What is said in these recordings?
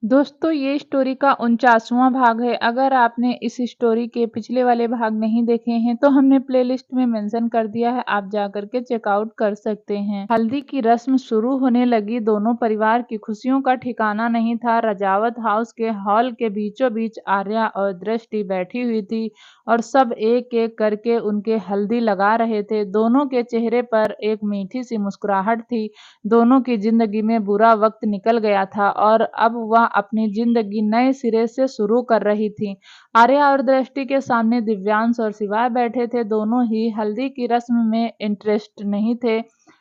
दोस्तों ये स्टोरी का 49वां भाग है। अगर आपने इस स्टोरी के पिछले वाले भाग नहीं देखे हैं तो हमने प्लेलिस्ट में मेंशन कर दिया है, आप जाकर के चेकआउट कर सकते हैं। हल्दी की रस्म शुरू होने लगी। दोनों परिवार की खुशियों का ठिकाना नहीं था। रजावत हाउस के हॉल के बीचों बीच आर्या और दृष्टि बैठी हुई थी और सब एक एक करके उनके हल्दी लगा रहे थे। दोनों के चेहरे पर एक मीठी सी मुस्कुराहट थी। दोनों की जिंदगी में बुरा वक्त निकल गया था और अब वह अपनी जिंदगी नए सिरे से शुरू कर रही थी। आर्या और दृष्टि के सामने दिव्यांश और शिवाय बैठे थे। दोनों ही हल्दी की रस्म में इंटरेस्ट नहीं थे,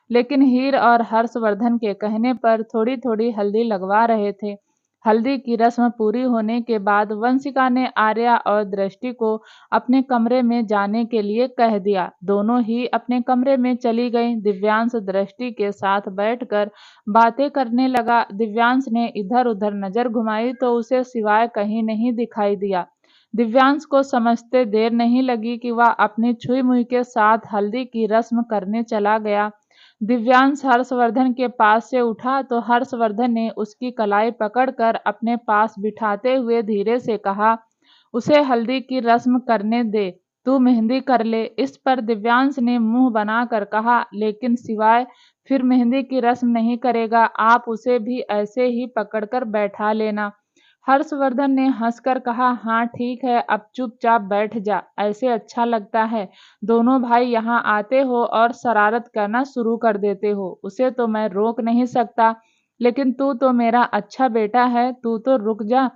लेकिन हीर और हर्षवर्धन के कहने पर थोड़ी थोड़ी हल्दी लगवा रहे थे। हल्दी की रस्म पूरी होने के बाद वंशिका ने आर्या और दृष्टि को अपने कमरे में जाने के लिए कह दिया। दोनों ही अपने कमरे में चली गईं। दिव्यांश दृष्टि के साथ बैठकर बातें करने लगा। दिव्यांश ने इधर उधर नजर घुमाई तो उसे सिवाय कहीं नहीं दिखाई दिया। दिव्यांश को समझते देर नहीं लगी कि वह अपनी छुई मुई के साथ हल्दी की रस्म करने चला गया। दिव्यांश हर्षवर्धन के पास से उठा तो हर्षवर्धन ने उसकी कलाई पकड़कर अपने पास बिठाते हुए धीरे से कहा, उसे हल्दी की रस्म करने दे, तू मेहंदी कर ले। इस पर दिव्यांश ने मुंह बनाकर कहा, लेकिन सिवाय फिर मेहंदी की रस्म नहीं करेगा, आप उसे भी ऐसे ही पकड़कर बैठा लेना। हर्षवर्धन ने हंसकर कहा, हाँ ठीक है, अब चुपचाप बैठ जा, ऐसे अच्छा लगता है। दोनों भाई यहाँ आते हो और शरारत करना शुरू कर देते हो, उसे तो मैं रोक नहीं सकता, लेकिन तू तो मेरा अच्छा बेटा है, तू तो रुक जा।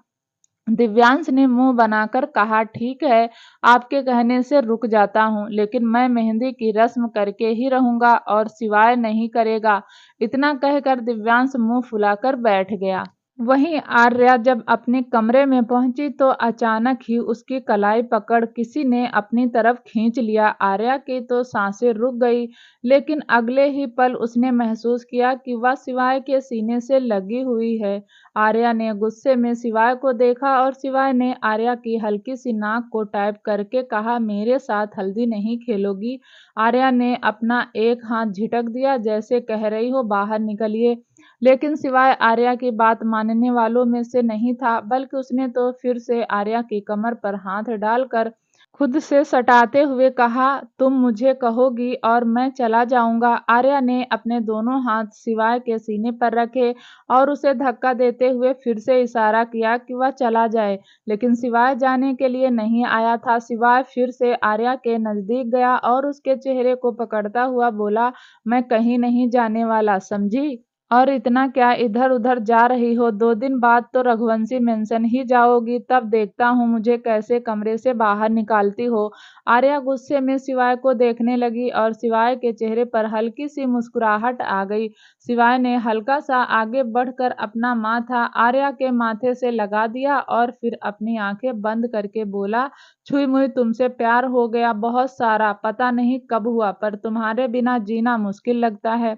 दिव्यांश ने मुंह बनाकर कहा, ठीक है, आपके कहने से रुक जाता हूँ, लेकिन मैं मेहंदी की रस्म करके ही रहूंगा और सिवाय नहीं करेगा। इतना कहकर दिव्यांश मुंह फुलाकर बैठ गया। वहीं आर्या जब अपने कमरे में पहुंची तो अचानक ही उसकी कलाई पकड़ किसी ने अपनी तरफ खींच लिया। आर्या की तो सांसें रुक गई, लेकिन अगले ही पल उसने महसूस किया कि वह शिवाय के सीने से लगी हुई है। आर्या ने गुस्से में शिवाय को देखा और शिवाय ने आर्या की हल्की सी नाक को टैप करके कहा, मेरे साथ हल्दी नहीं खेलोगी। आर्या ने अपना एक हाथ झिटक दिया, जैसे कह रही हो बाहर निकलिए, लेकिन सिवाय आर्या की बात मानने वालों में से नहीं था, बल्कि उसने तो फिर से आर्या की कमर पर हाथ डालकर खुद से सटाते हुए कहा, तुम मुझे कहोगी और मैं चला जाऊंगा। आर्या ने अपने दोनों हाथ सिवाय के सीने पर रखे और उसे धक्का देते हुए फिर से इशारा किया कि वह चला जाए, लेकिन सिवाय जाने के लिए नहीं आया था। सिवाय फिर से आर्या के नजदीक गया और उसके चेहरे को पकड़ता हुआ बोला, मैं कहीं नहीं जाने वाला, समझी? और इतना क्या इधर उधर जा रही हो? 2 दिन बाद तो रघुवंशी मेंशन ही जाओगी, तब देखता हूँ मुझे कैसे कमरे से बाहर निकालती हो। आर्या गुस्से में शिवाय को देखने लगी और शिवाय के चेहरे पर हल्की सी मुस्कुराहट आ गई। शिवाय ने हल्का सा आगे बढ़कर अपना माथा आर्या के माथे से लगा दिया और फिर अपनी आंखें बंद करके बोला, छुई मुई तुमसे प्यार हो गया, बहुत सारा, पता नहीं कब हुआ, पर तुम्हारे बिना जीना मुश्किल लगता है।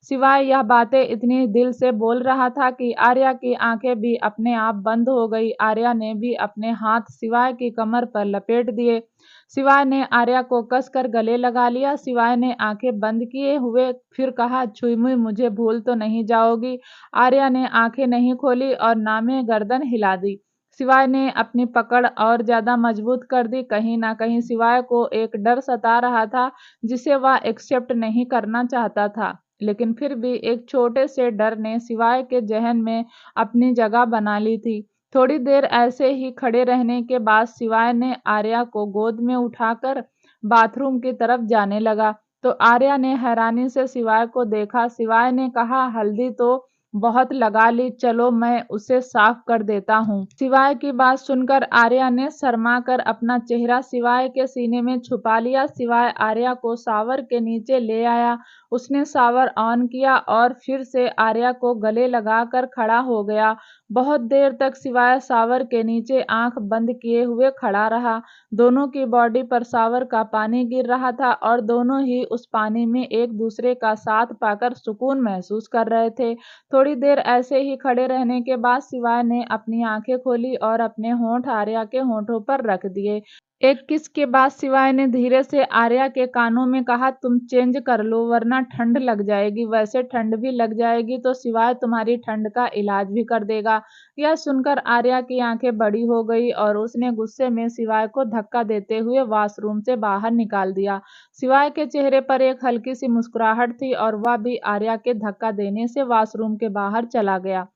सिवाय यह बातें इतनी दिल से बोल रहा था कि आर्या की आंखें भी अपने आप बंद हो गई। आर्या ने भी अपने हाथ सिवाय की कमर पर लपेट दिए। सिवाय ने आर्या को कसकर गले लगा लिया। सिवाय ने आंखें बंद किए हुए फिर कहा, छुई मुई मुझे भूल तो नहीं जाओगी? आर्या ने आंखें नहीं खोली और नामे गर्दन हिला दी। सिवाय ने अपनी पकड़ और ज्यादा मजबूत कर दी। कहीं ना कहीं सिवाय को एक डर सता रहा था जिसे वह एक्सेप्ट नहीं करना चाहता था, लेकिन फिर भी एक छोटे से डर ने सिवाय के जहन में अपनी जगह बना ली थी। थोड़ी देर ऐसे ही खड़े रहने के बाद सिवाय ने आर्या को गोद में उठाकर बाथरूम की तरफ जाने लगा, तो आर्या ने हैरानी से सिवाय को देखा। सिवाय ने कहा, हल्दी तो बहुत लगा ली, चलो मैं उसे साफ कर देता हूँ। सिवाय की बात सुनकर आर्या ने शर्मा कर अपना चेहरा सिवाय के सीने में छुपा लिया। सिवाय आर्या को शावर के नीचे ले आया। उसने शावर ऑन किया और फिर से आर्या को गले लगाकर खड़ा हो गया। बहुत देर तक सिवाय शावर के नीचे आंख बंद किए हुए खड़ा रहा। दोनों की बॉडी पर शावर का पानी गिर रहा था और दोनों ही उस पानी में एक दूसरे का साथ पाकर सुकून महसूस कर रहे थे। थोड़ी देर ऐसे ही खड़े रहने के बाद सिवाय ने अपनी आंखें खोली और अपने होंठ आर्या के होंठों पर रख दिए। एक किस के बाद शिवाय ने धीरे से आर्या के कानों में कहा, तुम चेंज कर लो वरना ठंड लग जाएगी। वैसे ठंड भी लग जाएगी तो शिवाय तुम्हारी ठंड का इलाज भी कर देगा। यह सुनकर आर्या की आंखें बड़ी हो गई और उसने गुस्से में शिवाय को धक्का देते हुए वॉशरूम से बाहर निकाल दिया। शिवाय के चेहरे पर एक हल्की सी मुस्कुराहट थी और वह भी आर्या के धक्का देने से वॉशरूम के बाहर चला गया।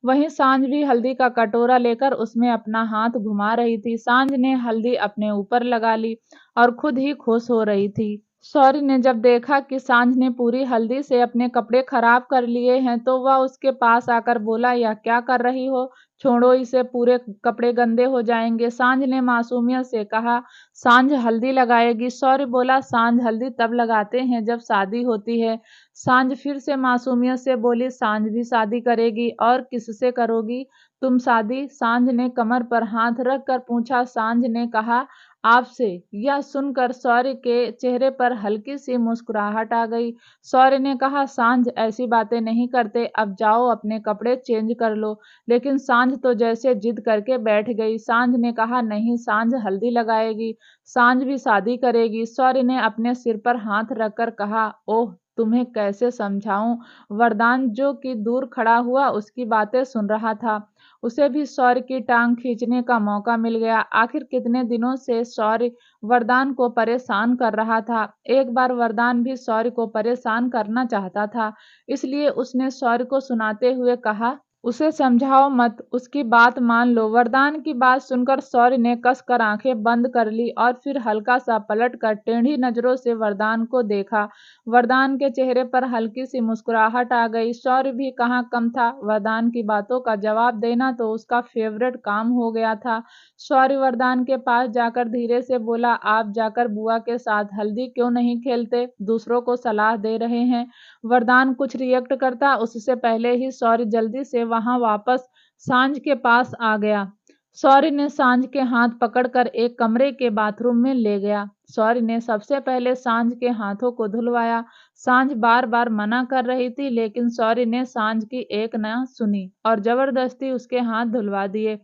वहीं सांझ भी हल्दी का कटोरा लेकर उसमें अपना हाथ घुमा रही थी। सांझ ने हल्दी अपने ऊपर लगा ली और खुद ही खुश हो रही थी। शौर्य ने जब देखा कि सांझ ने पूरी हल्दी से अपने कपड़े खराब कर लिए हैं तो वह उसके पास आकर बोला, यह क्या कर रही हो? छोड़ो इसे, पूरे कपड़े गंदे हो जाएंगे। सांझ ने मासूमियत से कहा, सांझ हल्दी लगाएगी? शौर्य बोला, सांझ हल्दी तब लगाते हैं जब शादी होती है। सांझ फिर से मासूमियत से बोली, सांझ भी शादी करेगी और किससे करोगी तुम शादी? सांझ ने कमर पर हाथ रख कर पूछा। सांझ ने कहा, आपसे। यह सुनकर शौर्य के चेहरे पर हल्की सी मुस्कुराहट आ गई। शौर्य ने कहा, सांझ ऐसी बातें नहीं करते, अब जाओ अपने कपड़े चेंज कर लो। लेकिन सांझ तो जैसे जिद करके बैठ गई। सांझ ने कहा, नहीं, सांझ हल्दी लगाएगी, सांझ भी शादी करेगी। शौर्य ने अपने सिर पर हाथ रखकर कहा, ओह, तुम्हें कैसे समझाऊं? वरदान जो कि दूर खड़ा हुआ उसकी बातें सुन रहा था। उसे भी शौर्य की टांग खींचने का मौका मिल गया। आखिर कितने दिनों से शौर्य वरदान को परेशान कर रहा था। एक बार वरदान भी शौर्य को परेशान करना चाहता था, इसलिए उसने शौर्य को सुनाते हुए कहा, उसे समझाओ मत, उसकी बात मान लो। वरदान की बात सुनकर शौर्य ने कसकर आंखें बंद कर ली और फिर हल्का सा पलटकर टेढ़ी नजरों से वरदान को देखा। वरदान के चेहरे पर हल्की सी मुस्कुराहट आ गई। शौर्य भी कहाँ कम था, वरदान की बातों का जवाब देना तो उसका फेवरेट काम हो गया था। शौर्य वरदान के पास जाकर धीरे से बोला, आप जाकर बुआ के साथ हल्दी क्यों नहीं खेलते? दूसरों को सलाह दे रहे हैं। वरदान कुछ रिएक्ट करता उससे पहले ही शौर्य जल्दी से वहां वापस सांझ के पास आ गया। शौर्य ने सांझ के हाथ पकड़कर एक कमरे के बाथरूम में ले गया। शौर्य ने सबसे पहले सांझ के हाथों को धुलवाया। सांझ बार बार मना कर रही थी, लेकिन शौर्य ने सांझ की एक न सुनी और जबरदस्ती उसके हाथ धुलवा दिए।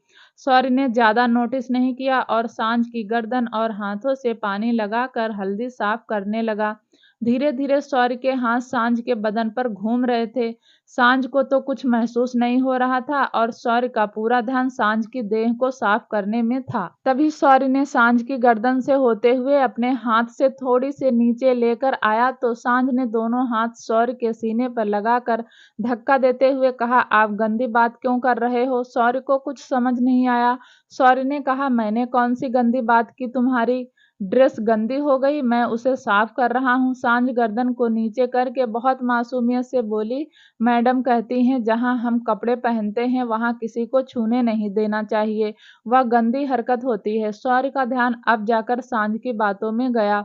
शौर्य ने ज्यादा नोटिस नहीं किया और सांझ की गर्दन और हाथों से पानी लगाकर हल्दी साफ करने लगा। धीरे धीरे शौर्य के हाथ सांझ के बदन पर घूम रहे थे। सांझ को तो कुछ महसूस नहीं हो रहा था और शौर्य का पूरा ध्यान सांझ की देह को साफ करने में था। तभी शौर्य ने सांझ की गर्दन से होते हुए अपने हाथ से थोड़ी से नीचे लेकर आया तो सांझ ने दोनों हाथ शौर्य के सीने पर लगाकर धक्का देते हुए कहा, आप गंदी बात क्यों कर रहे हो? शौर्य को कुछ समझ नहीं आया। शौर्य ने कहा, मैंने कौन सी गंदी बात की? तुम्हारी ड्रेस गंदी हो गई, मैं उसे साफ कर रहा हूँ। सांझ गर्दन को नीचे करके बहुत मासूमियत से बोली, मैडम कहती हैं जहाँ हम कपड़े पहनते हैं वहाँ किसी को छूने नहीं देना चाहिए, वह गंदी हरकत होती है। शौर्य का ध्यान अब जाकर सांझ की बातों में गया।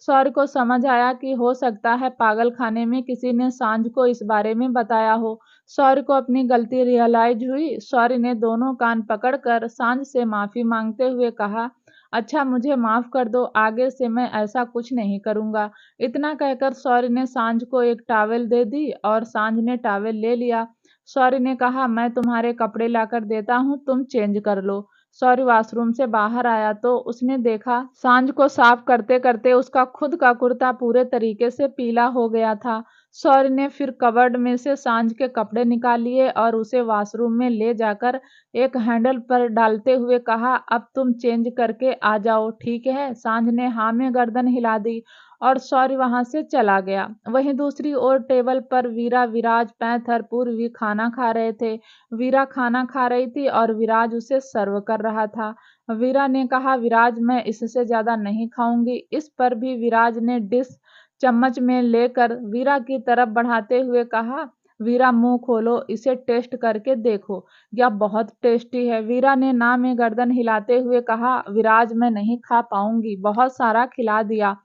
शौर्य को समझ आया कि हो सकता है पागल खाने में किसी ने सांझ को इस बारे में बताया हो। शौर्य को अपनी गलती रियलाइज हुई। शौर्य ने दोनों कान पकड़कर सांझ से माफी मांगते हुए कहा, अच्छा, मुझे माफ कर दो, आगे से मैं ऐसा कुछ नहीं करूंगा। इतना कहकर शौर्य ने सांझ को एक टॉवेल दे दी और सांझ ने टॉवेल ले लिया। शौर्य ने कहा, मैं तुम्हारे कपड़े लाकर देता हूँ, तुम चेंज कर लो। शौर्य वॉशरूम से बाहर आया तो उसने देखा सांझ को साफ करते करते उसका खुद का कुर्ता पूरे तरीके से पीला हो गया था। शौर्य ने फिर कबर्ड में से सांझ के कपड़े निकाल लिए और उसे वॉशरूम में ले जाकर एक हैंडल पर डालते हुए कहा, अब तुम चेंज करके आ जाओ, ठीक है? सांझ ने हाँ में गर्दन हिला दी और शौर्य वहां से चला गया। वहीं दूसरी ओर टेबल पर वीरा, विराज, पैंथर, पूर्वी खाना खा रहे थे। वीरा खाना खा रही थी और विराज उसे सर्व कर रहा था। वीरा ने कहा, विराज, मैं इससे ज्यादा नहीं खाऊंगी। इस पर भी विराज ने डिश चम्मच में लेकर वीरा की तरफ बढ़ाते हुए कहा, वीरा, मुंह खोलो, इसे टेस्ट करके देखो, यह बहुत टेस्टी है। वीरा ने ना में गर्दन हिलाते हुए कहा, विराज, मैं नहीं खा पाऊंगी, बहुत सारा खिला दिया।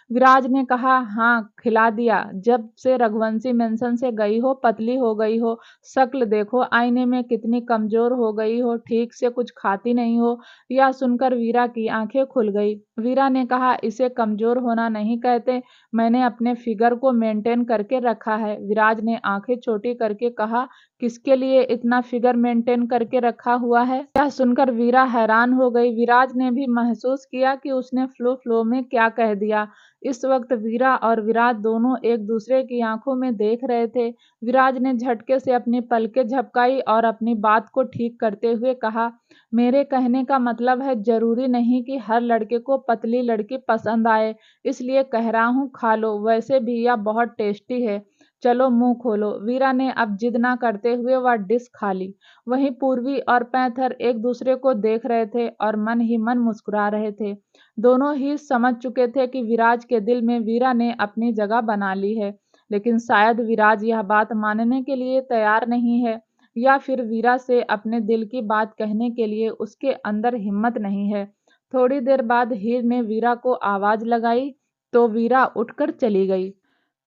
विराज ने कहा, हाँ, खिला दिया, जब से रघुवंशी मेंशन से गई हो पतली हो गई हो, शक्ल देखो आईने में कितनी कमजोर हो गई हो, ठीक से कुछ खाती नहीं हो। यह सुनकर वीरा की आंखें खुल गई। वीरा ने कहा, इसे कमजोर होना नहीं कहते, मैंने अपने फिगर को मेंटेन करके रखा है। विराज ने आंखें छोटी करके कहा, किसके लिए इतना फिगर मेंटेन करके रखा हुआ है? यह सुनकर वीरा हैरान हो गई। विराज ने भी महसूस किया कि उसने फ्लो में क्या कह दिया। इस वक्त वीरा और विराज दोनों एक दूसरे की आंखों में देख रहे थे। विराज ने झटके से अपनी पलकें झपकाई और अपनी बात को ठीक करते हुए कहा, मेरे कहने का मतलब है जरूरी नहीं कि हर लड़के को पतली लड़की पसंद आए, इसलिए कह रहा हूँ खा लो, वैसे भी यह बहुत टेस्टी है। चलो मुंह खोलो। वीरा ने अब जिद ना करते हुए वह डिश खा ली। वहीं पूर्वी और पैंथर एक दूसरे को देख रहे थे और मन ही मन मुस्कुरा रहे थे। दोनों ही समझ चुके थे कि विराज के दिल में वीरा ने अपनी जगह बना ली है, लेकिन शायद विराज यह बात मानने के लिए तैयार नहीं है, या फिर वीरा से अपने दिल की बात कहने के लिए उसके अंदर हिम्मत नहीं है। थोड़ी देर बाद हीर ने वीरा को आवाज लगाई तो वीरा उठकर चली गई।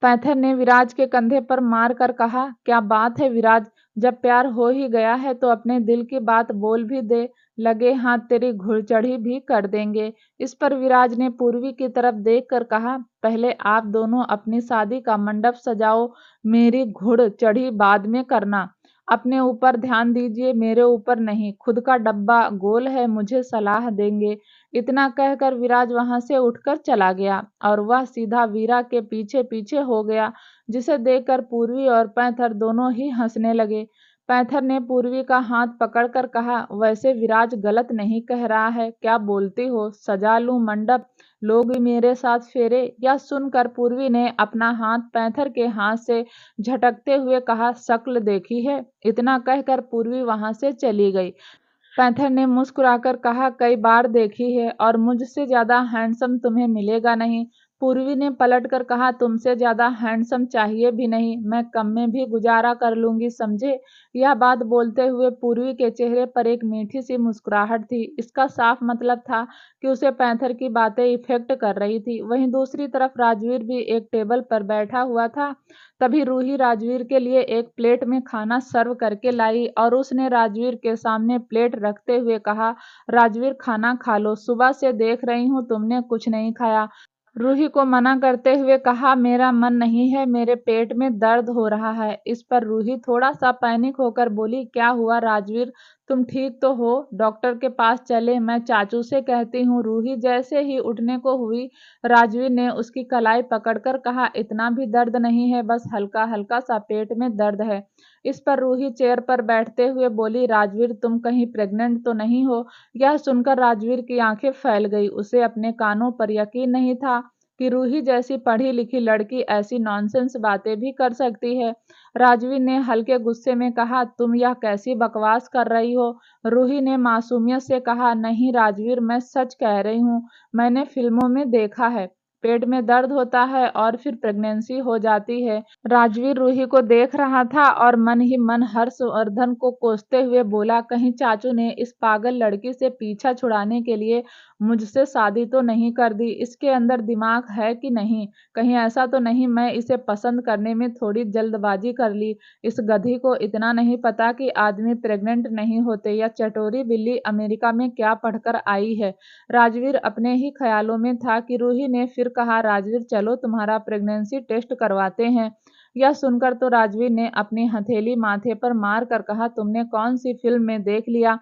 पैंथर ने विराज के कंधे पर मार कर कहा, क्या बात है विराज, जब प्यार हो ही गया है तो अपने दिल की बात बोल भी दे, लगे हाथ तेरी घुड़चढ़ी भी कर देंगे। इस पर विराज ने पूर्वी की तरफ देख कर कहा, पहले आप दोनों अपनी शादी का मंडप सजाओ, मेरी घुड़चढ़ी बाद में करना। अपने ऊपर ध्यान दीजिए, मेरे ऊपर नहीं। खुद का डब्बा गोल है, मुझे सलाह देंगे। इतना कहकर विराज वहां से उठकर चला गया और वह सीधा वीरा के पीछे पीछे हो गया, जिसे देखकर पूर्वी और पैंथर दोनों ही हंसने लगे। पैंथर ने पूर्वी का हाथ पकड़कर कहा, वैसे विराज गलत नहीं कह रहा है, क्या बोलती हो, सजा लूं मंडप, लोग मेरे साथ फेरे? यह सुनकर पूर्वी ने अपना हाथ पैंथर के हाथ से झटकते हुए कहा, शक्ल देखी है? इतना कहकर पूर्वी वहां से चली गई। पैंथर ने मुस्कुराकर कहा, कई बार देखी है और मुझसे ज्यादा हैंडसम तुम्हें मिलेगा नहीं। पूर्वी ने पलटकर कहा, तुमसे ज्यादा हैंडसम चाहिए भी नहीं, मैं कम में भी गुजारा कर लूंगी, समझे? यह बात बोलते हुए पूर्वी के चेहरे पर एक मीठी सी मुस्कुराहट थी। इसका साफ मतलब था कि उसे पैंथर की बातें इफेक्ट कर रही थी। वहीं दूसरी तरफ राजवीर भी एक टेबल पर बैठा हुआ था। तभी रूही राजवीर के लिए एक प्लेट में खाना सर्व करके लाई और उसने राजवीर के सामने प्लेट रखते हुए कहा, राजवीर खाना खा लो, सुबह से देख रही हूँ तुमने कुछ नहीं खाया। रूही को मना करते हुए कहा, मेरा मन नहीं है, मेरे पेट में दर्द हो रहा है। इस पर रूही थोड़ा सा पैनिक होकर बोली, क्या हुआ राजवीर, तुम ठीक तो हो? डॉक्टर के पास चले, मैं चाचू से कहती हूँ। रूही जैसे ही उठने को हुई, राजवीर ने उसकी कलाई पकड़कर कहा, इतना भी दर्द नहीं है, बस हल्का हल्का सा पेट में दर्द है। इस पर रूही चेयर पर बैठते हुए बोली, राजवीर तुम कहीं प्रेग्नेंट तो नहीं हो? यह सुनकर राजवीर की आंखें फैल गई। उसे अपने कानों पर यकीन नहीं था कि रूही जैसी पढ़ी लिखी लड़की ऐसी नॉनसेंस बातें भी कर सकती है। राजवीर ने हल्के गुस्से में कहा, तुम यह कैसी बकवास कर रही हो? रूही ने मासूमियत से कहा, नहीं राजवीर, मैं सच कह रही हूँ, मैंने फिल्मों में देखा है, पेट में दर्द होता है और फिर प्रेगनेंसी हो जाती है। राजवीर रूही को देख रहा था और मन ही मन हर्षवर्धन को कोसते हुए बोला, कहीं चाचू ने इस पागल लड़की से पीछा छुड़ाने के लिए मुझसे शादी तो नहीं कर दी? इसके अंदर दिमाग है कि नहीं? कहीं ऐसा तो नहीं मैं इसे पसंद करने में थोड़ी जल्दबाजी कर ली? इस गधी को इतना नहीं पता कि आदमी प्रेग्नेंट नहीं होते। या चटोरी बिल्ली अमेरिका में क्या पढ़कर आई है? राजवीर अपने ही ख्यालों में था कि रूही ने फिर कहा, राजवीर चलो तुम्हारा प्रेगनेंसी टेस्ट करवाते हैं। यह सुनकर तो राजवीर ने अपनी हथेली माथे पर मार कर कहा, तुमने कौन सी फिल्म में देख लिया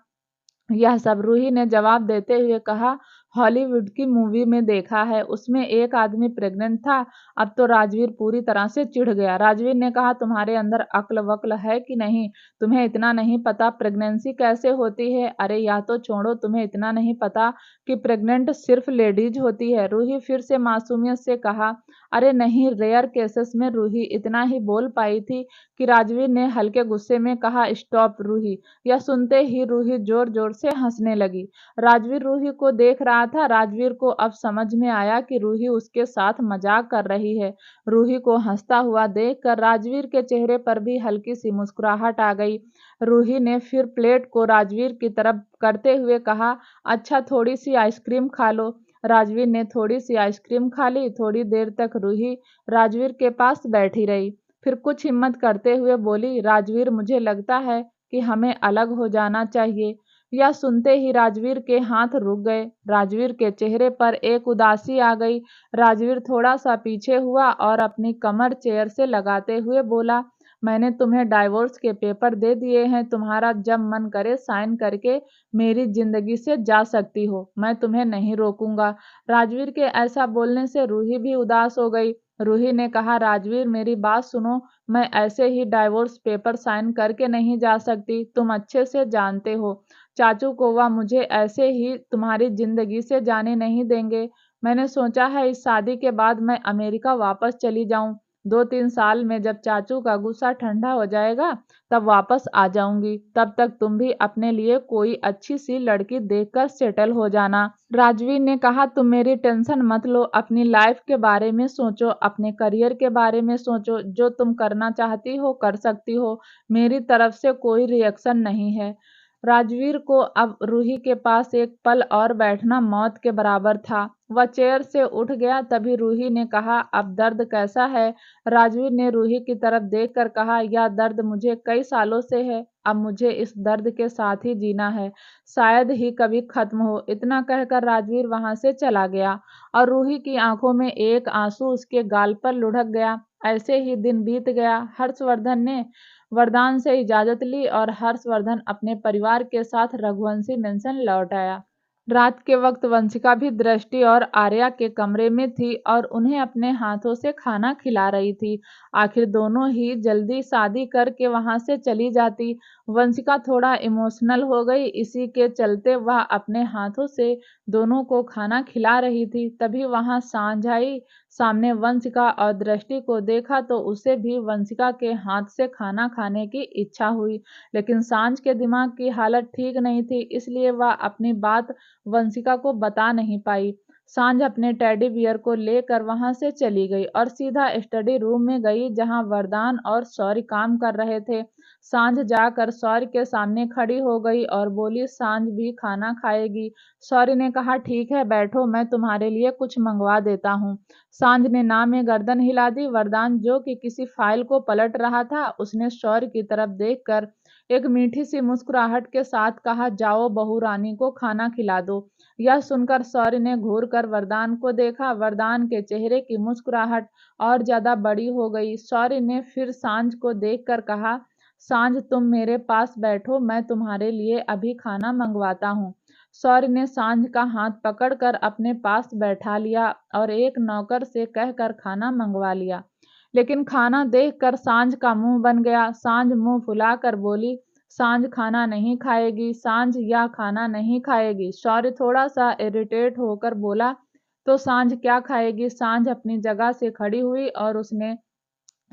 यह सब? रूही ने जवाब देते हुए कहा, हॉलीवुड की मूवी में देखा है, उसमें एक आदमी प्रेग्नेंट था। अब तो राजवीर पूरी तरह से चिढ़ गया। राजवीर ने कहा, तुम्हारे अंदर अक्ल वक्ल है कि नहीं? तुम्हें इतना नहीं पता प्रेगनेंसी कैसे होती है? अरे या तो छोड़ो, तुम्हें इतना नहीं पता कि प्रेग्नेंट सिर्फ लेडीज होती है? रूही फिर से मासूमियत से कहा, अरे नहीं, रेयर केसेस में। रूही इतना ही बोल पाई थी कि राजवीर ने हल्के गुस्से में कहा, स्टॉप रूही। यह सुनते ही रूही जोर जोर से हंसने लगी। राजवीर रूही को देख रहा था। राजवीर को अब समझ में आया कि रूही उसके साथ मजाक कर रही है। रूही को हंसता हुआ देखकर राजवीर के चेहरे पर भी हल्की सी मुस्कुराहट आ गई। रूही ने फिर प्लेट को राजवीर की तरफ करते हुए कहा, अच्छा थोड़ी सी आइसक्रीम खा लो। राजवीर ने थोड़ी सी आइसक्रीम खा ली। थोड़ी देर तक रूही राजवीर के पास बैठी रही, फिर कुछ हिम्मत करते हुए बोली, राजवीर मुझे लगता है कि हमें अलग हो जाना चाहिए। यह सुनते ही राजवीर के हाथ रुक गए। राजवीर के चेहरे पर एक उदासी आ गई। राजवीर थोड़ा सा पीछे हुआ और अपनी कमर चेयर से लगाते हुए बोला, मैंने तुम्हें डाइवोर्स के पेपर दे दिए हैं, तुम्हारा जब मन करे साइन करके मेरी जिंदगी से जा सकती हो, मैं तुम्हें नहीं रोकूंगा। राजवीर के ऐसा बोलने से रूही भी उदास हो गई। रूही ने कहा, राजवीर मेरी बात सुनो, मैं ऐसे ही डाइवोर्स पेपर साइन करके नहीं जा सकती, तुम अच्छे से जानते हो चाचू को वह मुझे ऐसे ही तुम्हारी जिंदगी से जाने नहीं देंगे। मैंने सोचा है इस शादी के बाद मैं अमेरिका वापस चली जाऊं। 2-3 साल में जब चाचू का गुस्सा ठंडा हो जाएगा तब वापस आ जाऊंगी। तब तक तुम भी अपने लिए कोई अच्छी सी लड़की देखकर सेटल हो जाना। राजवीर ने कहा, तुम मेरी टेंशन मत लो, अपनी लाइफ के बारे में सोचो, अपने करियर के बारे में सोचो, जो तुम करना चाहती हो कर सकती हो, मेरी तरफ से कोई रिएक्शन नहीं है। राजवीर को अब रूही के पास एक पल और बैठना मौत के बराबर था। वह चेयर से उठ गया। तभी रूही ने कहा, अब दर्द कैसा है? राजवीर ने रूही की तरफ देखकर कहा, यह दर्द मुझे कई सालों से है, अब मुझे इस दर्द के साथ ही जीना है, शायद ही कभी खत्म हो। इतना कहकर राजवीर वहां से चला गया और रूही की आंखों में एक आंसू उसके गाल पर लुढ़क गया। ऐसे ही दिन बीत गया। हर्षवर्धन ने वरदान से इजाजत ली और हर्षवर्धन अपने परिवार के साथ रघुवंशी मेंशन लौट आया। रात के वक्त वंशिका भी दृष्टि और आर्या के कमरे में थी और उन्हें अपने हाथों से खाना खिला रही थी। आखिर दोनों ही जल्दी शादी करके वहां से चली जाती। वंशिका थोड़ा इमोशनल हो गई, इसी के चलते वह अपने हाथों से दोनों को खाना खिला रही थी। तभी वहां सांझ आई। सामने वंशिका और दृष्टि को देखा तो उसे भी वंशिका के हाथ से खाना खाने की इच्छा हुई, लेकिन सांझ के दिमाग की हालत ठीक नहीं थी, इसलिए वह अपनी बात वंशिका को बता नहीं पाई। सांझ अपने टेडी बियर को लेकर वहां से चली गई और सीधा स्टडी रूम में गई जहां वरदान और शौर्य काम कर रहे थे। सांझ जाकर शौर्य के सामने खड़ी हो गई और बोली, सांझ भी खाना खाएगी? शौर्य ने कहा, ठीक है बैठो, मैं तुम्हारे लिए कुछ मंगवा देता हूँ। सांझ ने ना में गर्दन हिला दी। वरदान जो कि किसी फाइल को पलट रहा था, उसने शौर्य की तरफ देखकर एक मीठी सी मुस्कुराहट के साथ कहा, जाओ बहू रानी को खाना खिला दो। यह सुनकर शौर्य ने घूर कर वरदान को देखा। वरदान के चेहरे की मुस्कुराहट और ज्यादा बड़ी हो गई। शौर्य ने फिर सांझ को देखकर कहा, सांझ तुम मेरे पास बैठो, मैं तुम्हारे लिए अभी खाना मंगवाता हूँ। शौर्य ने सांझ का हाथ पकड़कर अपने पास बैठा लिया और एक नौकर से कहकर खाना मंगवा लिया। लेकिन खाना देखकर सांझ का मुंह बन गया। सांझ मुंह फुलाकर बोली, सांझ खाना नहीं खाएगी, सांझ या खाना नहीं खाएगी। शौर्य थोड़ा सा इरिटेट होकर बोला, तो सांझ क्या खाएगी? सांझ अपनी जगह से खड़ी हुई और उसने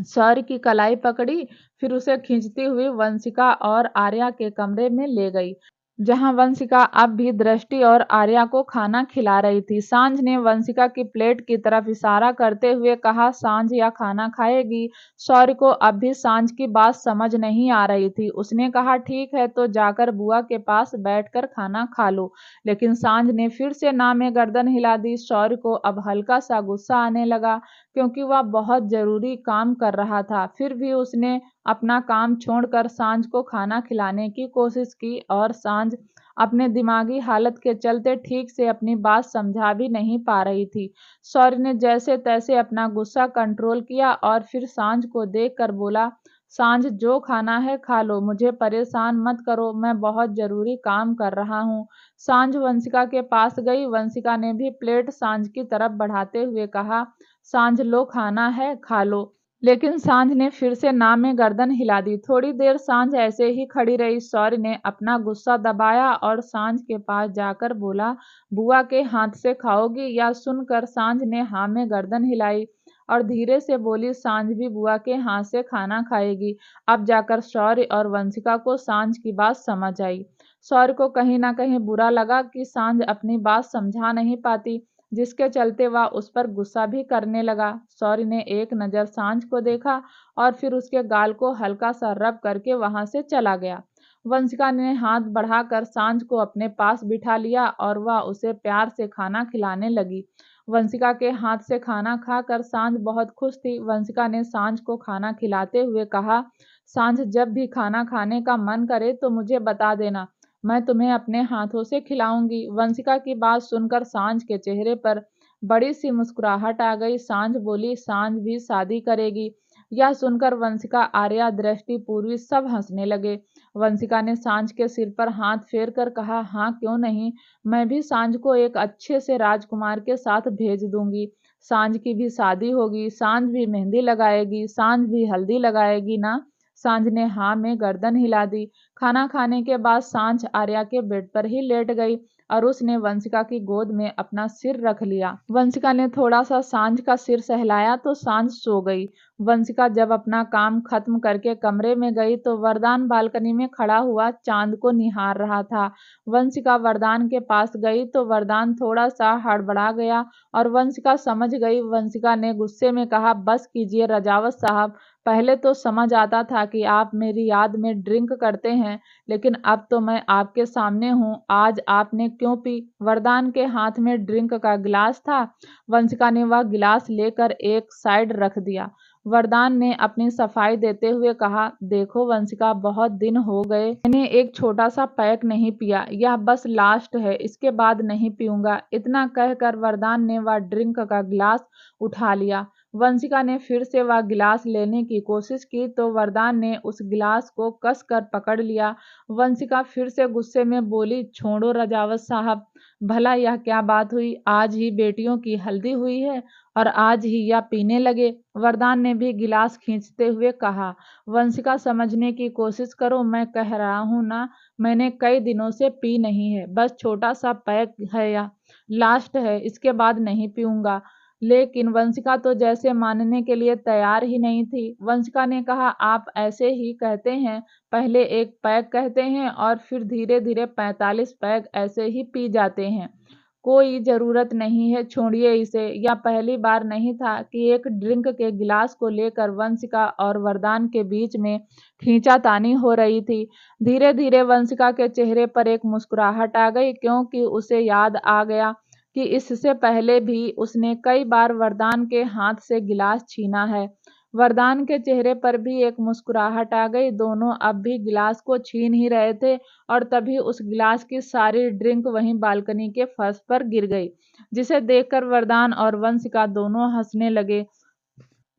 शौर्य की कलाई पकड़ी, फिर उसे खींचती हुई वंशिका और आर्या के कमरे में ले गई, जहां वंशिका अब भी दृष्टि और आर्या को खाना खिला रही थी। सांझ ने वंशिका की प्लेट की तरफ इशारा करते हुए कहा, सांझ या खाना खाएगी? शौर्य को अब भी सांझ की बात समझ नहीं आ रही थी। उसने कहा, ठीक है तो जाकर बुआ के पास बैठकर खाना खा लो। लेकिन सांझ ने फिर से ना में गर्दन हिला दी। शौर्य को अब हल्का सा गुस्सा आने लगा, क्योंकि वह बहुत जरूरी काम कर रहा था। फिर भी उसने अपना काम छोड़कर सांझ को खाना खिलाने की कोशिश की और सांझ अपने दिमागी हालत के चलते ठीक से अपनी बात समझा भी नहीं पा रही थी। शौर्य ने जैसे तैसे अपना गुस्सा कंट्रोल किया और फिर सांझ को देखकर बोला, सांझ जो खाना है खा लो, मुझे परेशान मत करो, मैं बहुत जरूरी काम कर रहा हूँ। सांझ वंशिका के पास गई। वंशिका ने भी प्लेट सांझ की तरफ बढ़ाते हुए कहा, सांझ लो खाना है खा लो। लेकिन सांझ ने फिर से ना में गर्दन हिला दी। थोड़ी देर सांझ ऐसे ही खड़ी रही। शौर्य ने अपना गुस्सा दबाया और सांझ के पास जाकर बोला, बुआ के हाथ से खाओगी? या सुनकर सांझ ने हाँ में गर्दन हिलाई और धीरे से बोली, सांझ भी बुआ के हाथ से खाना खाएगी। अब जाकर शौर्य और वंशिका को सांझ की बात समझ आई। शौर्य को कहीं ना कहीं बुरा लगा कि सांझ अपनी बात समझा नहीं पाती, जिसके चलते वह उस पर गुस्सा भी करने लगा। शौर्य ने एक नज़र सांझ को देखा और फिर उसके गाल को हल्का सा रब करके वहां से चला गया। वंशिका ने हाथ बढ़ाकर सांझ को अपने पास बिठा लिया और वह उसे प्यार से खाना खिलाने लगी। वंशिका के हाथ से खाना खाकर सांझ बहुत खुश थी। वंशिका ने सांझ को खाना खिलाते हुए कहा, सांझ जब भी खाना खाने का मन करे तो मुझे बता देना, मैं तुम्हें अपने हाथों से खिलाऊंगी। वंशिका की बात सुनकर सांझ के चेहरे पर बड़ी सी मुस्कुराहट आ गई। सांझ बोली, सांझ भी शादी करेगी? यह सुनकर वंशिका, आर्या, दृष्टि, पूर्वी सब हंसने लगे। वंशिका ने सांझ के सिर पर हाथ फेर कर कहा, हाँ क्यों नहीं, मैं भी सांझ को एक अच्छे से राजकुमार के साथ भेज दूंगी। सांझ की भी शादी होगी, सांझ भी मेहंदी लगाएगी, सांझ भी हल्दी लगाएगी ना? सांझ ने हाँ में गर्दन हिला दी। खाना खाने के बाद सांझ आर्या के बेड पर ही लेट गई और उसने वंशिका की गोद में अपना सिर रख लिया। वंशिका ने थोड़ा सा सांझ का सिर सहलाया तो सांझ सो गई। वंशिका जब अपना काम खत्म करके कमरे में गई तो वरदान बालकनी में खड़ा हुआ चांद को निहार रहा था। वंशिका वरदान के पास गई तो वरदान थोड़ा सा हड़बड़ा गया और वंशिका समझ गई। वंशिका ने गुस्से में कहा, बस कीजिए रजावत साहब, पहले तो समझ आता था कि आप मेरी याद में ड्रिंक करते हैं, लेकिन अब तो मैं आपके सामने हूँ। आज आपने क्यों पी? वरदान के हाथ में ड्रिंक का गिलास था। वंशिका ने वह गिलास लेकर एक साइड रख दिया। वरदान ने अपनी सफाई देते हुए कहा, देखो वंशिका, बहुत दिन हो गए मैंने एक छोटा सा पैक नहीं पिया, यह बस लास्ट है, इसके बाद नहीं पीऊंगा। इतना कहकर वरदान ने वह ड्रिंक का गिलास उठा लिया। वंशिका ने फिर से वह गिलास लेने की कोशिश की तो वरदान ने उस गिलास को कसकर पकड़ लिया। वंशिका फिर से गुस्से में बोली, छोड़ो रजावत साहब, भला यह क्या बात हुई? आज ही बेटियों की हल्दी हुई है और आज ही यह पीने लगे? वरदान ने भी गिलास खींचते हुए कहा। वंशिका, समझने की कोशिश करो, मैं कह रहा हूं ना, मैंने कई दिनों से पी नहीं है, बस छोटा सा पैक है, या लास्ट है, इसके बाद नहीं पीऊंगा। लेकिन वंशिका तो जैसे मानने के लिए तैयार ही नहीं थी। वंशिका ने कहा, आप ऐसे ही कहते हैं, पहले एक पैक कहते हैं और फिर धीरे धीरे 45 पैक ऐसे ही पी जाते हैं। कोई जरूरत नहीं है, छोड़िए इसे। यह पहली बार नहीं था कि एक ड्रिंक के गिलास को लेकर वंशिका और वरदान के बीच में खींचातानी हो रही थी। धीरे धीरे वंशिका के चेहरे पर एक मुस्कुराहट आ गई, क्योंकि उसे याद आ गया कि इससे पहले भी उसने कई बार वरदान के हाथ से गिलास छीना है। वरदान के चेहरे पर भी एक मुस्कुराहट आ गई। दोनों अब भी गिलास को छीन ही रहे थे और तभी उस गिलास की सारी ड्रिंक वहीं बालकनी के फर्श पर गिर गई, जिसे देखकर वरदान और वंशिका दोनों हंसने लगे।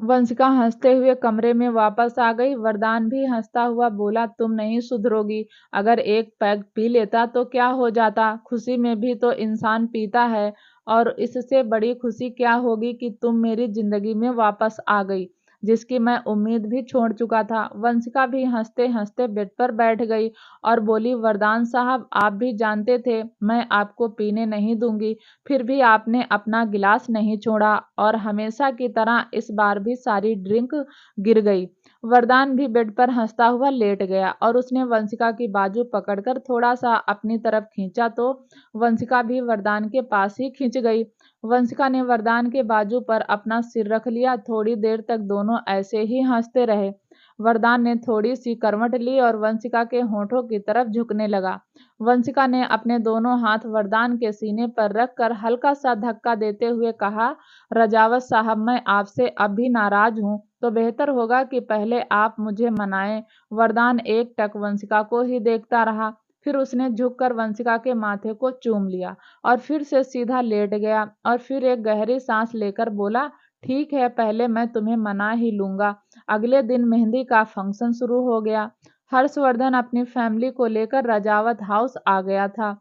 वंशिका हंसते हुए कमरे में वापस आ गई। वरदान भी हंसता हुआ बोला, तुम नहीं सुधरोगी। अगर एक पैग पी लेता तो क्या हो जाता? खुशी में भी तो इंसान पीता है, और इससे बड़ी खुशी क्या होगी कि तुम मेरी जिंदगी में वापस आ गई, जिसकी मैं उम्मीद भी छोड़ चुका था। वंशिका भी हंसते हंसते बेड पर बैठ गई और बोली, वरदान साहब, आप भी जानते थे मैं आपको पीने नहीं दूंगी, फिर भी आपने अपना गिलास नहीं छोड़ा और हमेशा की तरह इस बार भी सारी ड्रिंक गिर गई। वरदान भी बेड पर हंसता हुआ लेट गया और उसने वंशिका की बाजू पकड़कर थोड़ा सा अपनी तरफ खींचा तो वंशिका भी वरदान के पास ही खिंच गई। वंशिका ने वरदान के बाजू पर अपना सिर रख लिया। थोड़ी देर तक दोनों ऐसे ही हंसते रहे। वरदान ने थोड़ी सी करवट ली और वंशिका के होठों की तरफ झुकने लगा। वंशिका ने अपने दोनों हाथ वरदान के सीने पर रखकर हल्का सा धक्का देते हुए कहा, रजावत साहब, मैं आपसे अब भी नाराज हूँ, तो बेहतर होगा कि पहले आप मुझे मनाएं। वरदान एक टक वंशिका को ही देखता रहा, फिर उसने झुककर वंशिका के माथे को चूम लिया और फिर से सीधा लेट गया और फिर एक गहरी सांस लेकर बोला, ठीक है, पहले मैं तुम्हें मना ही लूंगा। अगले दिन मेहंदी का फंक्शन शुरू हो गया। हर्षवर्धन अपनी फैमिली को लेकर रजावत हाउस आ गया था।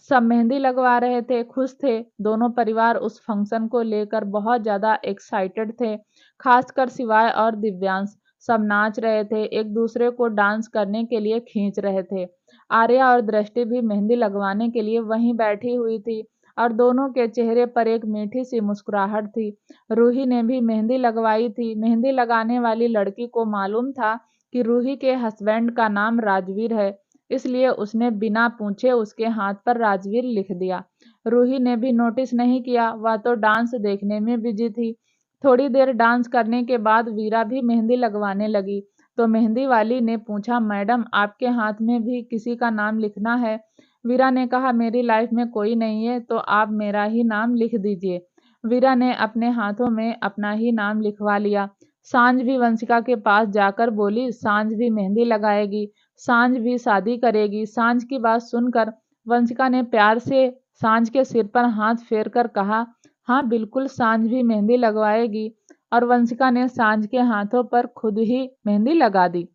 सब मेहंदी लगवा रहे थे, खुश थे। दोनों परिवार उस फंक्शन को लेकर बहुत ज्यादा एक्साइटेड थे, खासकर शिवाय और दिव्यांश। सब नाच रहे थे, एक दूसरे को डांस करने के लिए खींच रहे थे। आर्या और दृष्टि भी मेहंदी लगवाने के लिए वहीं बैठी हुई थी और दोनों के चेहरे पर एक मीठी सी मुस्कुराहट थी। रूही ने भी मेहंदी लगवाई थी। मेहंदी लगाने वाली लड़की को मालूम था कि रूही के हस्बैंड का नाम राजवीर है, इसलिए उसने बिना पूछे उसके हाथ पर राजवीर लिख दिया। रूही ने भी नोटिस नहीं किया, वह तो डांस देखने में बिजी थी। थोड़ी देर डांस करने के बाद वीरा भी मेहंदी लगवाने लगी, तो मेहंदी वाली ने पूछा, मैडम, आपके हाथ में भी किसी का नाम लिखना है? वीरा ने कहा, मेरी लाइफ में कोई नहीं है, तो आप मेरा ही नाम लिख दीजिए। वीरा ने अपने हाथों में अपना ही नाम लिखवा लिया। सांझ भी वंशिका के पास जाकर बोली, सांझ भी मेहंदी लगाएगी। सांझ भी शादी करेगी। सांझ की बात सुनकर वंशिका ने प्यार से सांझ के सिर पर हाथ फेर कर कहा, हाँ बिल्कुल, सांझ भी मेहंदी लगवाएगी। और वंशिका ने सांझ के हाथों पर खुद ही मेहंदी लगा दी।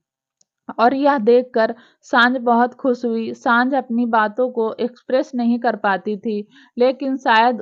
और यह देखकर सांझ बहुत खुश हुई। सांझ अपनी बातों को एक्सप्रेस नहीं कर पाती थी, लेकिन शायद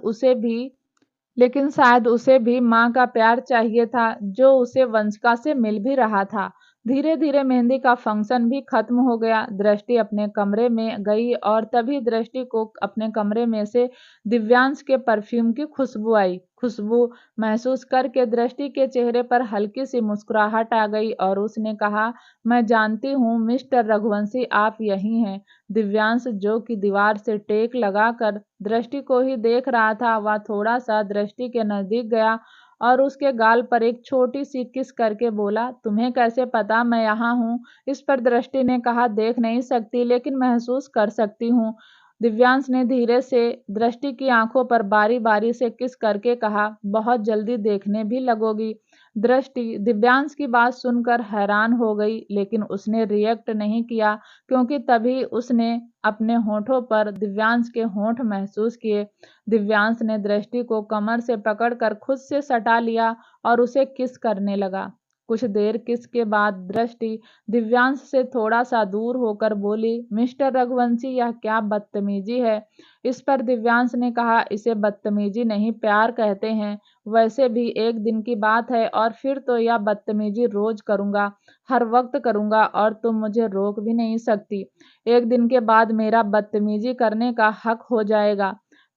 उसे भी माँ का प्यार चाहिए था, जो उसे वंशिका से मिल भी रहा था। धीरे धीरे मेहंदी का फंक्शन भी खत्म हो गया। दृष्टि अपने कमरे में गई और तभी दृष्टि को अपने कमरे में से दिव्यांश के परफ्यूम की खुशबू आई। खुशबू महसूस करके दृष्टि के चेहरे पर हल्की सी मुस्कुराहट आ गई और उसने कहा, मैं जानती हूँ मिस्टर रघुवंशी, आप यही हैं। दिव्यांश, जो कि दीवार से टेक लगाकर दृष्टि को ही देख रहा था, वह थोड़ा सा दृष्टि के नजदीक गया और उसके गाल पर एक छोटी सी किस करके बोला, तुम्हें कैसे पता मैं यहाँ हूँ? इस पर दृष्टि ने कहा, देख नहीं सकती लेकिन महसूस कर सकती हूँ। दिव्यांश ने धीरे से दृष्टि की आंखों पर बारी बारी से किस करके कहा, बहुत जल्दी देखने भी लगोगी। दृष्टि दिव्यांश की बात सुनकर हैरान हो गई, लेकिन उसने रिएक्ट नहीं किया, क्योंकि तभी उसने अपने होठों पर दिव्यांश के होंठ महसूस किए। दिव्यांश ने दृष्टि को कमर से पकड़कर खुद से सटा लिया और उसे किस करने लगा। कुछ देर किस के बाद दृष्टि दिव्यांश से थोड़ा सा दूर होकर बोली, मिस्टर रघुवंशी, यह क्या बदतमीजी है? इस पर दिव्यांश ने कहा, इसे बदतमीजी नहीं, प्यार कहते हैं। वैसे भी एक दिन की बात है और फिर तो यह बदतमीजी रोज करूंगा, हर वक्त करूंगा और तुम मुझे रोक भी नहीं सकती। एक दिन के बाद मेरा बदतमीजी करने का हक हो जाएगा,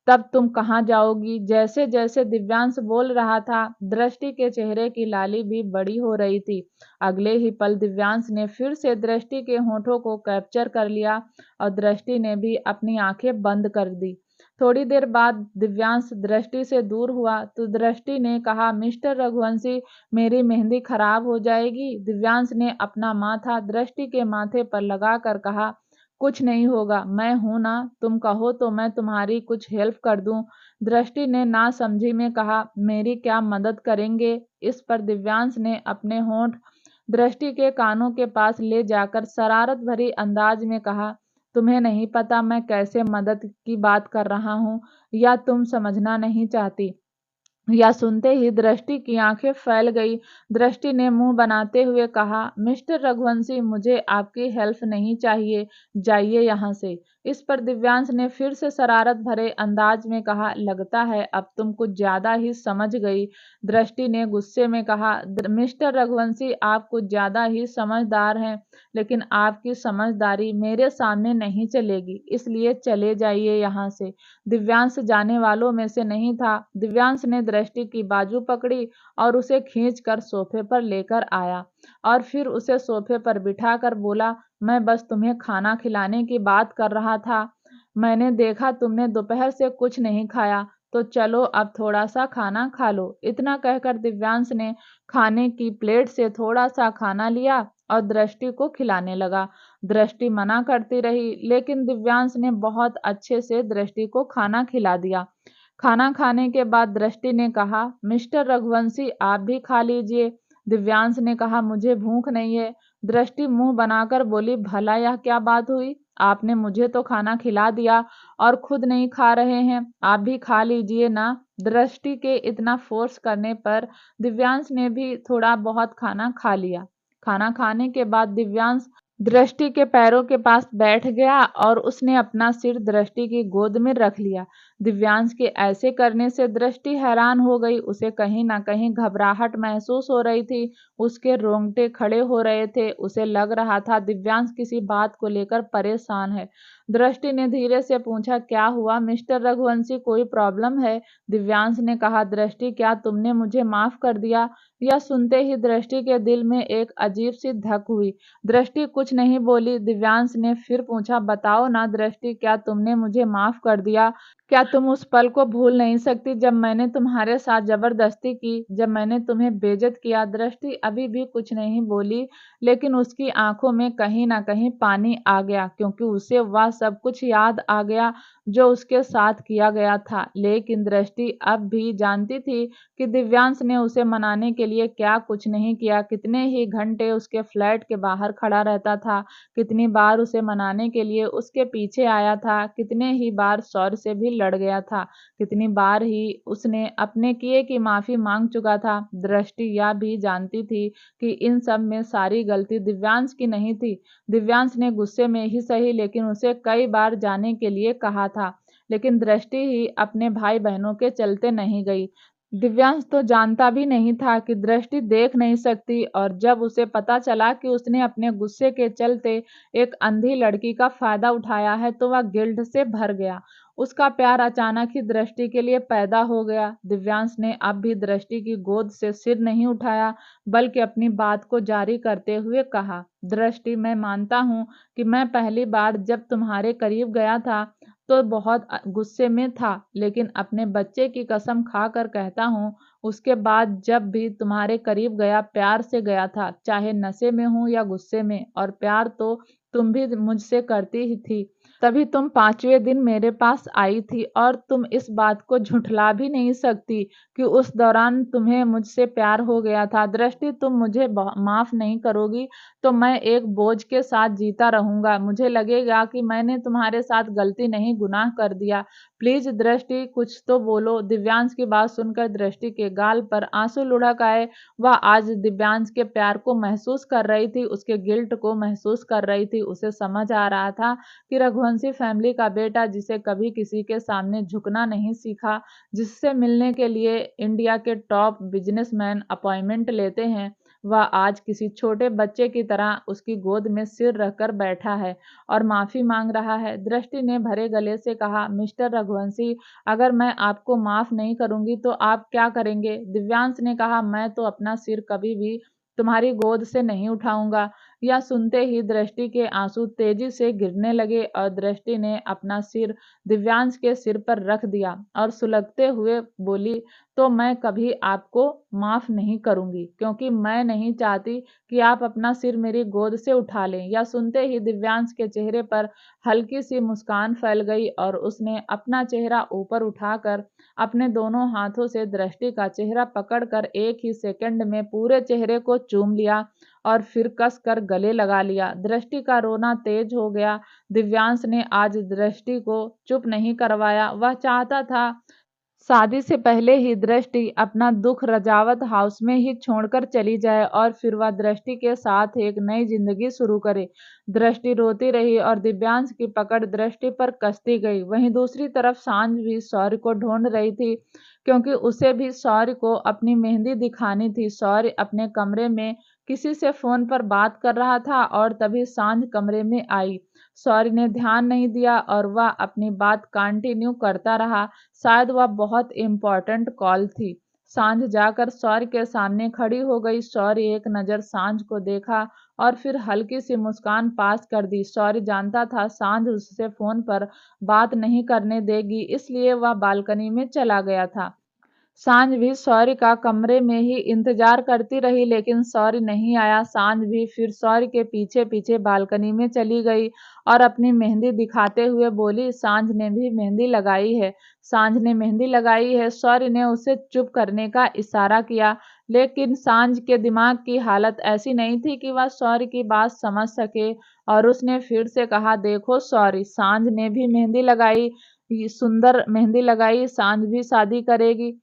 तब तुम कहाँ जाओगी? जैसे जैसे दिव्यांश बोल रहा था, दृष्टि के चेहरे की लाली भी बड़ी हो रही थी। अगले ही पल दिव्यांश ने फिर से दृष्टि के होठों को कैप्चर कर लिया और दृष्टि ने भी अपनी आंखें बंद कर दी। थोड़ी देर बाद दिव्यांश दृष्टि से दूर हुआ तो दृष्टि ने कहा, मिस्टर रघुवंशी, मेरी मेहंदी खराब हो जाएगी। दिव्यांश ने अपना माथा दृष्टि के माथे पर लगाकर कहा, कुछ नहीं होगा, मैं हूं ना, तुम कहो तो मैं तुम्हारी कुछ हेल्प कर दूं। दृष्टि ने नासमझी में कहा, मेरी क्या मदद करेंगे? इस पर दिव्यांश ने अपने होंठ दृष्टि के कानों के पास ले जाकर शरारत भरी अंदाज में कहा, तुम्हें नहीं पता मैं कैसे मदद की बात कर रहा हूँ, या तुम समझना नहीं चाहती? यह सुनते ही दृष्टि की आंखें फैल गई। दृष्टि ने मुंह बनाते हुए कहा, मिस्टर रघुवंशी, मुझे आपकी हेल्प नहीं चाहिए, जाइए यहाँ से। इस पर दिव्यांश ने फिर से शरारत भरे अंदाज में कहा, लगता है अब तुम कुछ ज्यादा ही समझ गई। दृष्टि ने गुस्से में कहा, मिस्टर रघुवंशी, आप कुछ ज्यादा ही समझदार हैं, लेकिन आपकी समझदारी मेरे सामने नहीं चलेगी, इसलिए चले जाइए यहाँ से। दिव्यांश जाने वालों में से नहीं था। दिव्यांश ने दृष्टि की बाजू पकड़ी और उसे खींचकर सोफे पर लेकर आया और फिर उसे सोफे पर बिठाकर बोला, मैं बस तुम्हें खाना खिलाने की बात कर रहा था। मैंने देखा तुमने दोपहर से कुछ नहीं खाया, तो चलो अब थोड़ा सा खाना खा लो। इतना कहकर दिव्यांश ने खाने की प्लेट से थोड़ा सा खाना लिया और दृष्टि को खिलाने लगा। दृष्टि मना करती रही, लेकिन दिव्यांश ने बहुत अच्छे से दृष्टि को खाना खिला दिया। खाना खाने के बाद दृष्टि ने कहा, मिस्टर रघुवंशी, आप भी खा लीजिए। दिव्यांश ने कहा, मुझे भूख नहीं है। दृष्टि मुंह बनाकर बोली, भला यह क्या बात हुई? आपने मुझे तो खाना खिला दिया और खुद नहीं खा रहे हैं, आप भी खा लीजिए ना। दृष्टि के इतना फोर्स करने पर दिव्यांश ने भी थोड़ा बहुत खाना खा लिया। खाना खाने के बाद दिव्यांश दृष्टि के पैरों के पास बैठ गया और उसने अपना सिर दृष्टि की गोद में रख लिया। दिव्यांश के ऐसे करने से दृष्टि हैरान हो गई। उसे कहीं ना कहीं घबराहट महसूस हो रही थी, उसके रोंगटे खड़े हो रहे थे। उसे लग रहा था दिव्यांश किसी बात को लेकर परेशान है। दृष्टि ने धीरे से पूछा, क्या हुआ मिस्टर रघुवंशी, कोई प्रॉब्लम है? दिव्यांश ने कहा, दृष्टि, क्या तुमने मुझे माफ कर दिया? यह सुनते ही दृष्टि के दिल में एक अजीब सी धक हुई। दृष्टि कुछ नहीं बोली। दिव्यांश ने फिर पूछा, बताओ ना दृष्टि, क्या तुमने मुझे माफ कर दिया? क्या तुम उस पल को भूल नहीं सकती जब मैंने तुम्हारे साथ जबरदस्ती की, जब मैंने तुम्हें बेइज्जत किया? दृष्टि अभी भी कुछ नहीं बोली, लेकिन उसकी आंखों में कहीं ना कहीं पानी आ गया, क्योंकि उसे वह सब कुछ याद आ गया जो उसके साथ किया गया था। लेकिन दृष्टि अब भी जानती थी कि दिव्यांश ने उसे मनाने के लिए क्या कुछ नहीं किया। कितने ही घंटे उसके फ्लैट के बाहर खड़ा रहता था, कितनी बार उसे मनाने के लिए उसके पीछे आया था, कितने ही बार शौर्य से भी लड़ गया था, कितनी बार ही उसने अपने किए की माफी मांग चुका था। दृष्टि यह भी जानती थी कि इन सब में सारी गलती दिव्यांश की नहीं थी। दिव्यांश ने गुस्से में ही सही लेकिन उसे कई बार जाने के लिए कहा था, लेकिन दृष्टि ही अपने भाई बहनों के चलते नहीं गई। दिव्यांश तो जानता भी नहीं था कि दृष्टि देख नहीं सकती, और जब उसे पता चला कि उसने अपने गुस्से के चलते एक अंधी लड़की का फायदा उठाया है तो वह गिल्ट से भर गया। उसका प्यार अचानक ही दृष्टि के लिए पैदा हो गया। दिव्यांश ने अब भी दृष्टि की गोद से सिर नहीं उठाया, बल्कि अपनी बात को जारी करते हुए कहा, दृष्टि, मैं मानता हूँ कि मैं पहली बार जब तुम्हारे करीब गया था तो बहुत गुस्से में था, लेकिन अपने बच्चे की कसम खाकर कहता हूँ उसके बाद जब भी तुम्हारे करीब गया प्यार से गया था, चाहे नशे में हूँ या गुस्से में। और प्यार तो तुम भी मुझसे करती ही थी, तभी तुम 5वें दिन मेरे पास आई थी, और तुम इस बात को झुठला भी नहीं सकती कि उस दौरान तुम्हें मुझसे प्यार हो गया था। दृष्टि, तुम मुझे माफ नहीं करोगी तो मैं एक बोझ के साथ जीता रहूंगा। मुझे लगेगा कि मैंने तुम्हारे साथ गलती नहीं, गुनाह कर दिया। प्लीज दृष्टि, कुछ तो बोलो। दिव्यांश की बात सुनकर दृष्टि के गाल पर आंसू लुढ़क आए। वह आज दिव्यांश के प्यार को महसूस कर रही थी, उसके गिल्ट को महसूस कर रही थी। उसे समझ आ रहा था कि रघुवंशी फैमिली का बेटा, जिसे कभी किसी के सामने झुकना नहीं सीखा, जिससे मिलने के लिए इंडिया के टॉप बिजनेसमैन अपॉइंटमेंट लेते हैं, वह आज किसी छोटे बच्चे की तरह उसकी गोद में सिर रखकर बैठा है और माफी मांग रहा है। दृष्टि ने भरे गले से कहा, मिस्टर रघुवंशी, अगर मैं आपको माफ नहीं करूंगी तो आप क्या करेंगे? दिव्यांश ने कहा, मैं तो अपना सिर कभी भी तुम्हारी गोद से नहीं उठाऊंगा। यह सुनते ही दृष्टि के आंसू तेजी से गिरने लगे और दृष्टि ने अपना सिर दिव्यांश के सिर पर रख दिया और सुलगते हुए बोली, तो मैं कभी आपको माफ नहीं करूंगी, क्योंकि मैं नहीं चाहती कि आप अपना सिर मेरी गोद से उठा लें। यह सुनते ही दिव्यांश के चेहरे पर हल्की सी मुस्कान फैल गई और उसने अपना चेहरा ऊपर उठाकर अपने दोनों हाथों से दृष्टि का चेहरा पकड़कर एक ही सेकंड में पूरे चेहरे को चूम लिया और फिर कस कर गले लगा लिया। दृष्टि का रोना तेज हो गया। दिव्यांश ने आज दृष्टि को चुप नहीं करवाया। वह चाहता था शादी से पहले ही दृष्टि अपना दुख रजावत हाउस में ही छोड़कर चली जाए और फिर वह दृष्टि के साथ एक नई जिंदगी शुरू करे। दृष्टि रोती रही और दिव्यांश की पकड़ दृष्टि पर कसती गई। वहीं दूसरी तरफ सांझ भी शौर्य को ढूंढ रही थी, क्योंकि उसे भी शौर्य को अपनी मेहंदी दिखानी थी। शौर्य अपने कमरे में किसी से फोन पर बात कर रहा था और तभी सांझ कमरे में आई। शौर्य ने ध्यान नहीं दिया और वह अपनी बात कंटिन्यू करता रहा। शायद वह बहुत इम्पोर्टेंट कॉल थी। सांझ जाकर शौर्य के सामने खड़ी हो गई। शौर्य एक नज़र सांझ को देखा और फिर हल्की सी मुस्कान पास कर दी। शौर्य जानता था सांझ उससे फोन पर बात नहीं करने देगी, इसलिए वह बालकनी में चला गया था। सांझ भी शौर्य का कमरे में ही इंतजार करती रही, लेकिन शौर्य नहीं आया। सांझ भी फिर शौर्य के पीछे पीछे बालकनी में चली गई और अपनी मेहंदी दिखाते हुए बोली, सांझ ने भी मेहंदी लगाई है। सांझ ने मेहंदी लगाई है। शौर्य ने उसे चुप करने का इशारा किया, लेकिन सांझ के दिमाग की हालत ऐसी नहीं थी कि वह शौर्य की बात समझ सके, और उसने फिर से कहा, देखो शौर्य, सांझ ने भी मेहंदी लगाई, सुंदर मेहंदी लगाई, सांझ भी शादी करेगी।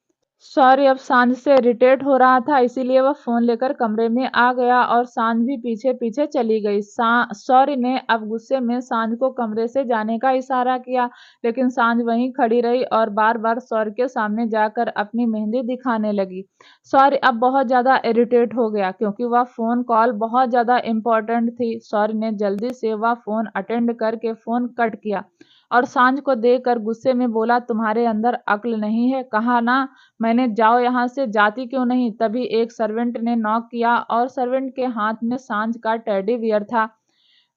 शौर्य अब सांझ से इरिटेट हो रहा था, इसीलिए वह फोन लेकर कमरे में आ गया और सांझ भी पीछे पीछे चली गई। शौर्य ने अब गुस्से में सांझ को कमरे से जाने का इशारा किया, लेकिन सांझ वहीं खड़ी रही और बार बार शौर्य के सामने जाकर अपनी मेहंदी दिखाने लगी। शौर्य अब बहुत ज्यादा इरिटेट हो गया, क्योंकि वह फोन कॉल बहुत ज्यादा इम्पोर्टेंट थी। शौर्य ने जल्दी से वह फोन अटेंड करके फोन कट किया और सांझ को देखकर गुस्से में बोला, तुम्हारे अंदर अक्ल नहीं है? कहा ना मैंने, जाओ यहाँ से, जाती क्यों नहीं? तभी एक सर्वेंट ने नॉक किया और सर्वेंट के हाथ में सांझ का टेडी बियर था,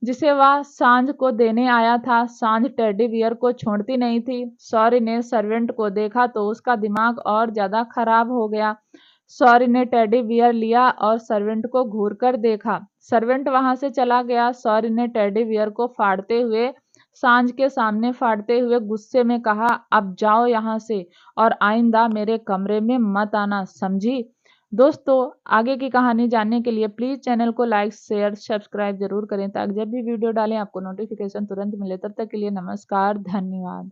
जिसे वह सांझ को देने आया था। सांझ टेडी बियर को छोड़ती नहीं थी। शौर्य ने सर्वेंट को देखा तो उसका दिमाग और ज्यादा खराब हो गया। शौर्य ने टेडी बियर लिया और सर्वेंट को घूर कर देखा। सर्वेंट वहां से चला गया। शौर्य ने टेडी बियर को फाड़ते हुए सांझ के सामने फाड़ते हुए गुस्से में कहा, अब जाओ यहाँ से और आइंदा मेरे कमरे में मत आना, समझी। दोस्तों, आगे की कहानी जानने के लिए प्लीज चैनल को लाइक शेयर सब्सक्राइब जरूर करें ताकि जब भी वीडियो डालें आपको नोटिफिकेशन तुरंत मिले। तब तक के लिए नमस्कार, धन्यवाद।